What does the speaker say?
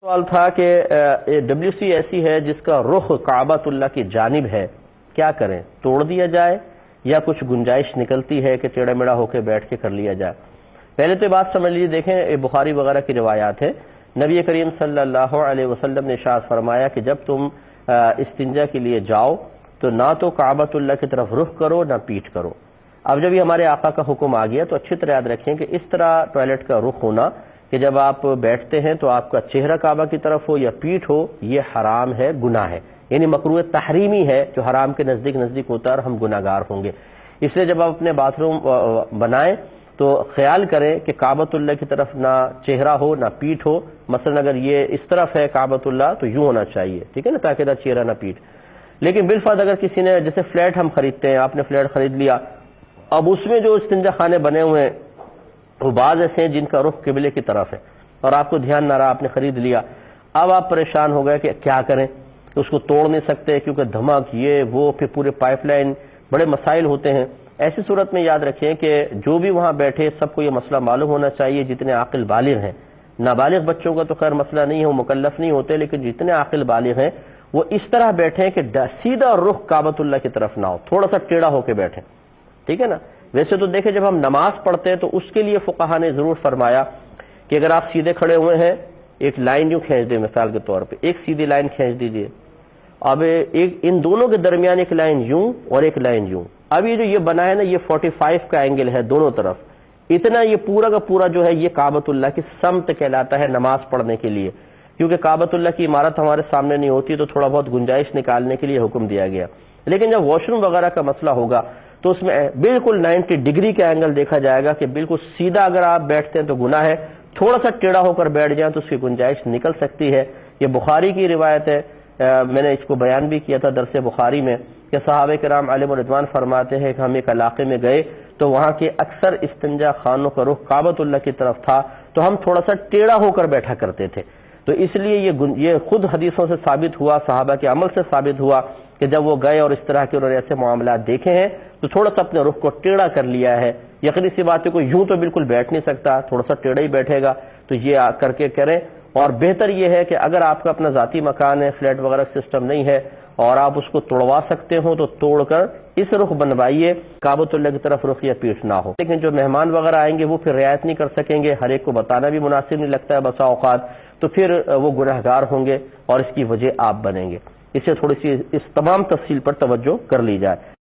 سوال تھا کہ WC ایسی ہے جس کا رخ کعبۃ اللہ کی جانب ہے، کیا کریں؟ توڑ دیا جائے یا کچھ گنجائش نکلتی ہے کہ ٹیڑھا میڑھا ہو کے بیٹھ کے کر لیا جائے؟ پہلے تو یہ بات سمجھ لیجیے، دیکھیں بخاری وغیرہ کی روایات ہے، نبی کریم صلی اللہ علیہ وسلم نے ارشاد فرمایا کہ جب تم استنجا کے لیے جاؤ تو نہ تو کعبۃ اللہ کی طرف رخ کرو نہ پیٹھ کرو۔ اب جب یہ ہمارے آقا کا حکم آ گیا تو اچھی طرح یاد رکھیں کہ اس طرح ٹوائلٹ کا رخ ہونا کہ جب آپ بیٹھتے ہیں تو آپ کا چہرہ کعبہ کی طرف ہو یا پیٹھ ہو، یہ حرام ہے، گناہ ہے، یعنی مکروہ تحریمی ہے جو حرام کے نزدیک ہوتا ہے اور ہم گناہ گار ہوں گے۔ اس لیے جب آپ اپنے باتھ روم بنائیں تو خیال کریں کہ کعبۃ اللہ کی طرف نہ چہرہ ہو نہ پیٹھ ہو۔ مثلا اگر یہ اس طرف ہے کعبۃ اللہ تو یوں ہونا چاہیے، ٹھیک ہے نا، تاکہ نہ چہرہ نہ پیٹھ۔ لیکن بالفرض اگر کسی نے، جیسے فلیٹ ہم خریدتے ہیں، آپ نے فلیٹ خرید لیا، اب اس میں جو استنجا خانے بنے ہوئے ہیں وہ بعض ایسے ہیں جن کا رخ قبلے کی طرف ہے اور آپ کو دھیان نہ رہا، آپ نے خرید لیا، اب آپ پریشان ہو گئے کہ کیا کریں، اس کو توڑ نہیں سکتے کیونکہ دھمک یہ وہ، پھر پورے پائپ لائن، بڑے مسائل ہوتے ہیں۔ ایسی صورت میں یاد رکھیں کہ جو بھی وہاں بیٹھے سب کو یہ مسئلہ معلوم ہونا چاہیے، جتنے عاقل بالغ ہیں، نابالغ بچوں کا تو خیر مسئلہ نہیں ہے، وہ مکلف نہیں ہوتے، لیکن جتنے عاقل بالغ ہیں وہ اس طرح بیٹھیں کہ سیدھا رخ کعبۃ اللہ کی طرف نہ ہو، تھوڑا سا ٹیڑھا ہو کے بیٹھیں، ٹھیک ہے نا۔ ویسے تو دیکھیں جب ہم نماز پڑھتے ہیں تو اس کے لیے فقہا نے ضرور فرمایا کہ اگر آپ سیدھے کھڑے ہوئے ہیں ایک لائن یوں کھینچ دیں، مثال کے طور پہ ایک سیدھی لائن کھینچ دیجئے، اب ایک ان دونوں کے درمیان ایک لائن یوں اور ایک لائن یوں، اب یہ جو یہ بنا ہے نا، یہ 45 کا اینگل ہے دونوں طرف، اتنا یہ پورا کا پورا جو ہے یہ کعبۃ اللہ کی سمت کہلاتا ہے نماز پڑھنے کے لیے، کیونکہ کعبۃ اللہ کی عمارت ہمارے سامنے نہیں ہوتی تو تھوڑا بہت گنجائش نکالنے کے لیے حکم دیا گیا۔ لیکن جب واش روم وغیرہ کا مسئلہ ہوگا تو اس میں بالکل 90 ڈگری کا اینگل دیکھا جائے گا کہ بالکل سیدھا اگر آپ بیٹھتے ہیں تو گناہ ہے، تھوڑا سا ٹیڑھا ہو کر بیٹھ جائیں تو اس کی گنجائش نکل سکتی ہے۔ یہ بخاری کی روایت ہے، میں نے اس کو بیان بھی کیا تھا درس بخاری میں کہ صحابہ کرام علیہم رضوان فرماتے ہیں کہ ہم ایک علاقے میں گئے تو وہاں کے اکثر استنجا خانوں کا رخ کعبۃ اللہ کی طرف تھا تو ہم تھوڑا سا ٹیڑھا ہو کر بیٹھا کرتے تھے، تو اس لیے یہ خود حدیثوں سے ثابت ہوا، صحابہ کے عمل سے ثابت ہوا کہ جب وہ گئے اور اس طرح کے انہوں نے ایسے معاملات دیکھے ہیں تو تھوڑا سا اپنے رخ کو ٹیڑھا کر لیا ہے۔ یقینی سی بات ہے کوئی یوں تو بالکل بیٹھ نہیں سکتا، تھوڑا سا ٹیڑھا ہی بیٹھے گا، تو یہ کر کے کریں۔ اور بہتر یہ ہے کہ اگر آپ کا اپنا ذاتی مکان ہے، فلیٹ وغیرہ سسٹم نہیں ہے اور آپ اس کو توڑوا سکتے ہو تو توڑ کر اس رخ بنوائیے، کعبۃ اللہ کی طرف رخ یا پیٹھ نہ ہو۔ لیکن جو مہمان وغیرہ آئیں گے وہ پھر رعایت نہیں کر سکیں گے، ہر ایک کو بتانا بھی مناسب نہیں لگتا ہے بسا اوقات، تو پھر وہ گناہ گار ہوں گے اور اس کی وجہ آپ بنیں گے۔ اسے تھوڑی سی اس تمام تفصیل پر توجہ کر لی جائے۔